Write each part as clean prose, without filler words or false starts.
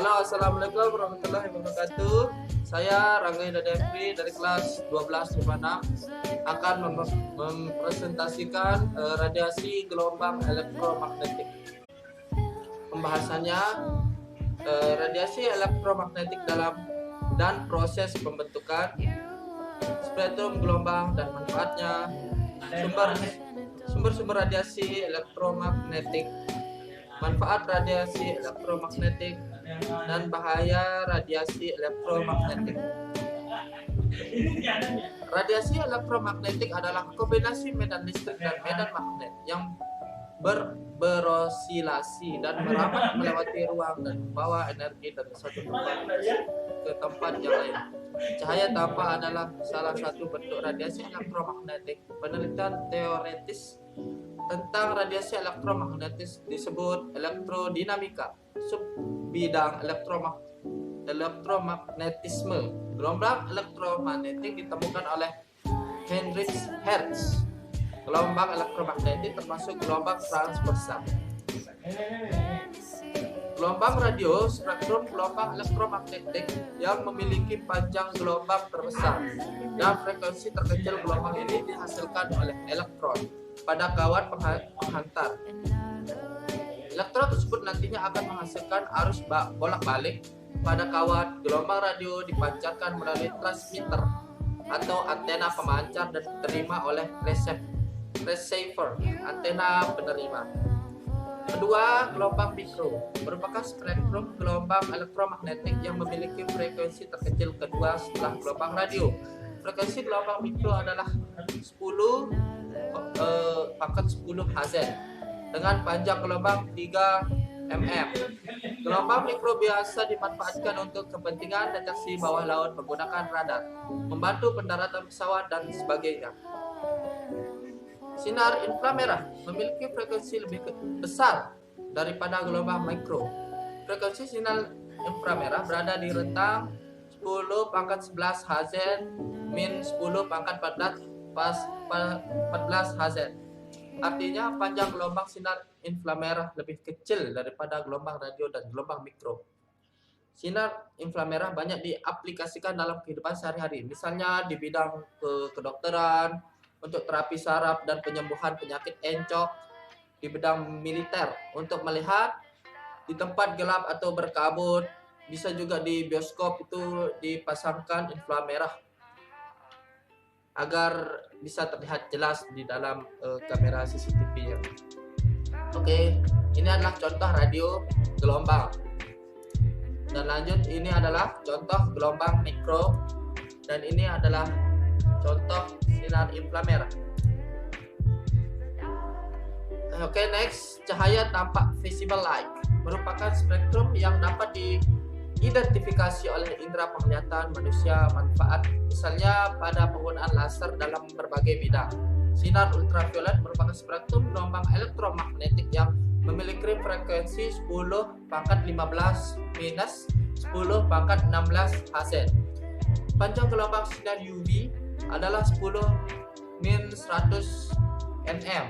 Halo, assalamualaikum warahmatullahi wabarakatuh. Saya Rangga Ida Devri dari kelas 1256 akan mempresentasikan radiasi gelombang elektromagnetik. Pembahasannya radiasi elektromagnetik dalam dan proses pembentukan, spektrum gelombang dan manfaatnya, sumber-sumber radiasi elektromagnetik, manfaat radiasi elektromagnetik, dan bahaya radiasi elektromagnetik. Radiasi elektromagnetik adalah kombinasi medan listrik dan medan magnet yang berosilasi dan merambat melewati ruang dan membawa energi dari satu tempat ke tempat yang lain. Cahaya tanpa adalah salah satu bentuk radiasi elektromagnetik. Penelitian teoretis tentang radiasi elektromagnetis disebut elektrodinamika. Subbidang elektromagnetisme. Gelombang elektromagnetik ditemukan oleh Heinrich Hertz. Gelombang elektromagnetik termasuk gelombang transversal. Gelombang radio, spektrum gelombang elektromagnetik yang memiliki panjang gelombang terbesar dan frekuensi terkecil. Gelombang ini dihasilkan oleh elektron pada kawat penghantar. Elektron tersebut nantinya akan menghasilkan arus bolak-balik pada kawat. Gelombang radio dipancarkan melalui transmitter atau antena pemancar dan diterima oleh receiver, antena penerima. Kedua, gelombang mikro merupakan spektrum gelombang elektromagnetik yang memiliki frekuensi terkecil kedua setelah gelombang radio. Frekuensi gelombang mikro adalah 10 Hz dengan panjang gelombang 3 mm. Gelombang mikro biasa dimanfaatkan untuk kepentingan deteksi bawah laut menggunakan radar, membantu pendaratan pesawat dan sebagainya. Sinar inframerah memiliki frekuensi lebih besar daripada gelombang mikro. Frekuensi sinar inframerah berada di rentang 10⁻11 Hz min 10⁻14 Hz. Artinya panjang gelombang sinar inframerah lebih kecil daripada gelombang radio dan gelombang mikro. Sinar inframerah banyak diaplikasikan dalam kehidupan sehari-hari, misalnya di bidang kedokteran, untuk terapi saraf dan penyembuhan penyakit encok, di bidang militer untuk melihat di tempat gelap atau berkabut, bisa juga di bioskop itu dipasangkan inframerah agar bisa terlihat jelas di dalam kamera CCTV-nya. Oke, ini adalah contoh radio gelombang. Dan lanjut, ini adalah contoh gelombang mikro, dan ini adalah contoh sinar inframerah. Oke, next, cahaya tanpa visible light merupakan spektrum yang dapat diidentifikasi oleh indera penglihatan manusia. Manfaat misalnya pada penggunaan laser dalam berbagai bidang. Sinar ultraviolet merupakan spektrum gelombang elektromagnetik yang memiliki frekuensi 10⁻15 minus 10⁻16 Hz. Panjang gelombang sinar UV adalah 10 min 100 nm.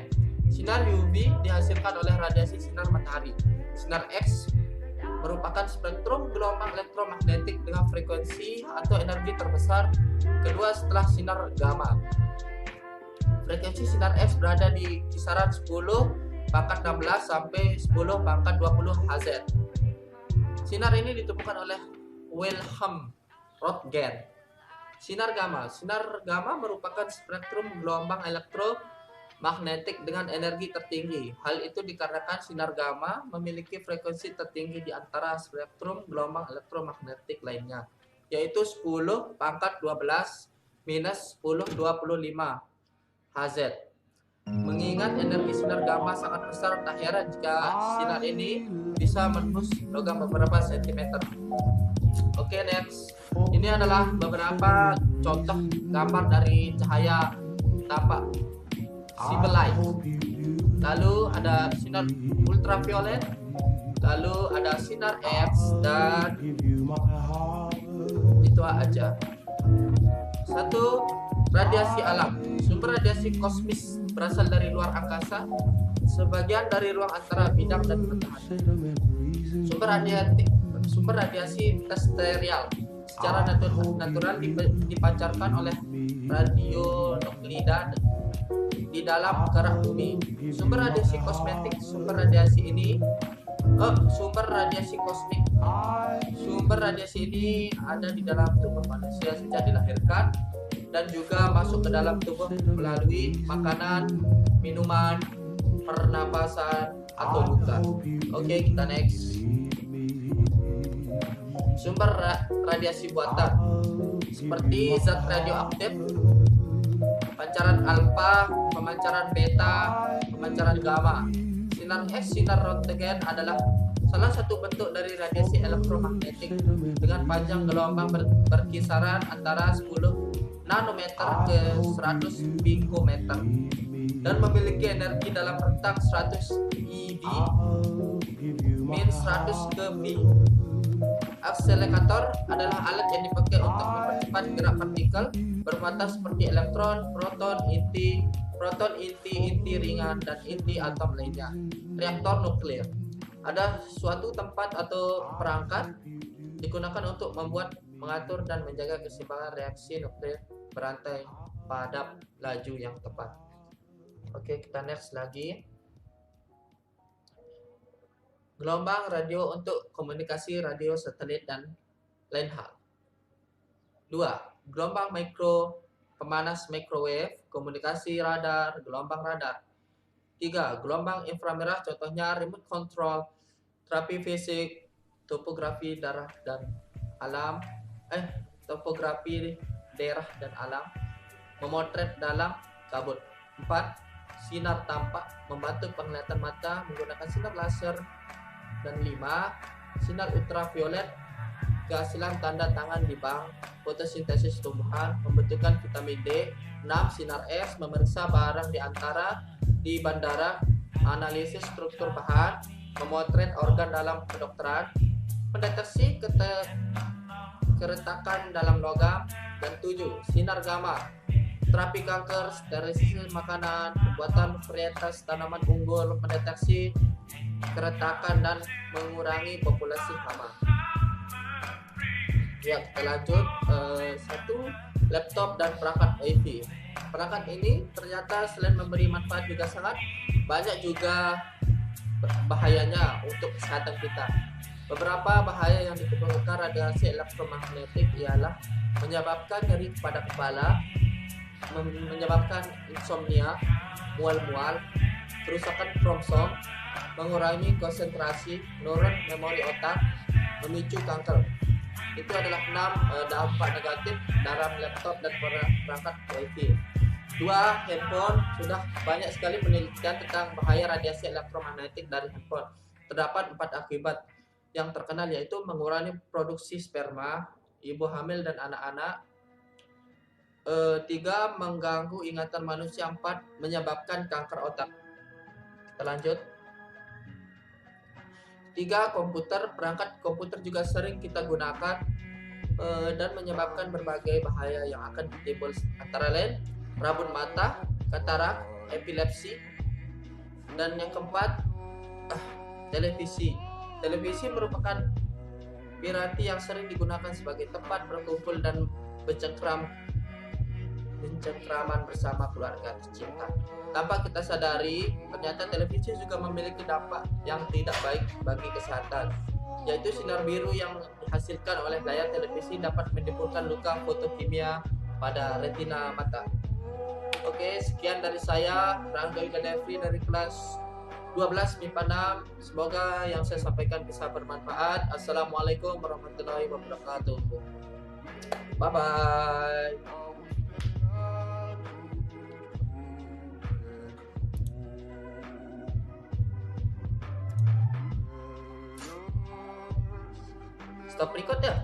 Sinar UV dihasilkan oleh radiasi sinar matahari. Sinar X merupakan spektrum gelombang elektromagnetik dengan frekuensi atau energi terbesar kedua setelah sinar gamma. Frekuensi sinar X berada di kisaran 10⁻16 sampai 10⁻20 Hz. Sinar ini ditemukan oleh Wilhelm Röntgen. Sinar gamma merupakan spektrum gelombang elektromagnetik dengan energi tertinggi. Hal itu dikarenakan sinar gamma memiliki frekuensi tertinggi di antara spektrum gelombang elektromagnetik lainnya, yaitu 10⁻12 minus 10⁻25 Hz. Mengingat energi sinar gamma sangat besar, tak heran jika sinar ini bisa menembus logam beberapa sentimeter. Oke, next. Ini adalah beberapa contoh gambar dari cahaya tanpa visible light. Lalu ada sinar ultraviolet, lalu ada sinar X, dan itu aja. Satu, radiasi alam. Sumber radiasi kosmis berasal dari luar angkasa, sebagian dari ruang antara bidang dan matahari. sumber radiasi terrestrial secara natural dipancarkan oleh radionuklida di dalam kerak bumi. Sumber radiasi kosmetik, sumber radiasi kosmik. Sumber radiasi ini ada di dalam tubuh manusia sejak dilahirkan dan juga masuk ke dalam tubuh melalui makanan, minuman, pernapasan atau luka. Oke, kita next. Sumber radiasi buatan seperti zat radioaktif, pancaran alfa, pemancaran beta, pemancaran gamma. Sinar X, sinar röntgen adalah salah satu bentuk dari radiasi elektromagnetik dengan panjang gelombang berkisaran antara 10 nanometer ke 100 picometer dan memiliki energi dalam rentang 100 eV min 100 ke V. Akselerator adalah alat yang dipakai untuk mempercepat gerak partikel bermata seperti elektron, proton, inti ringan, dan inti atom lainnya. Reaktor nuklir ada suatu tempat atau perangkat digunakan untuk membuat, mengatur, dan menjaga keseimbangan reaksi nuklir berantai pada laju yang tepat. Oke, kita next lagi. Gelombang radio untuk komunikasi radio, satelit, dan lain hal. 2. Gelombang mikro, pemanas microwave, komunikasi radar, gelombang radar. 3. Gelombang inframerah, contohnya remote control, terapi fisik, topografi daerah dan alam, memotret dalam kabut. 4. Sinar tampak, membantu penglihatan mata menggunakan sinar laser. Dan 5. Sinar ultraviolet, kehasilan tanda tangan di bank, fotosintesis tumbuhan, pembentukan vitamin D. 6. Sinar X, memeriksa barang di bandara, analisis struktur bahan, memotret organ dalam kedokteran, mendeteksi keretakan dalam logam. Dan 7. Sinar gamma, terapi kanker, sterilisasi makanan, pembuatan varietas tanaman unggul, mendeteksi keretakan dan mengurangi populasi hama. Ya, kita lanjut. 1. Laptop dan perangkat WiFi. Perangkat ini ternyata selain memberi manfaat juga sangat banyak juga bahayanya untuk kesehatan kita. Beberapa bahaya yang ditimbulkan radiasi elektromagnetik ialah menyebabkan nyeri pada kepala, menyebabkan insomnia, mual-mual, kerusakan kromosom, mengurangi konsentrasi, menurun memori otak, memicu kanker. Itu adalah 6 dampak negatif dalam laptop dan perangkat WiFi. 2. Handphone. Sudah banyak sekali penelitian tentang bahaya radiasi elektromagnetik dari handphone. Terdapat 4 akibat yang terkenal, yaitu mengurangi produksi sperma, ibu hamil dan anak-anak. 3. Mengganggu ingatan manusia. 4. Menyebabkan kanker otak. Kita lanjut. 3. Komputer. Perangkat komputer juga sering kita gunakan dan menyebabkan berbagai bahaya yang akan timbul, antara lain rabun mata, katarak, epilepsi. Dan yang keempat, televisi. Televisi merupakan piranti yang sering digunakan sebagai tempat berkumpul dan bercengkraman bersama keluarga tercinta. Tanpa kita sadari, ternyata televisi juga memiliki dampak yang tidak baik bagi kesehatan, yaitu sinar biru yang dihasilkan oleh layar televisi dapat menimbulkan luka fotokimia pada retina mata. Oke, sekian dari saya, Rangga Yudanefri dari kelas 12 MIPA 6. Semoga yang saya sampaikan bisa bermanfaat. Assalamualaikum warahmatullahi wabarakatuh. Bye-bye. Stop record ya.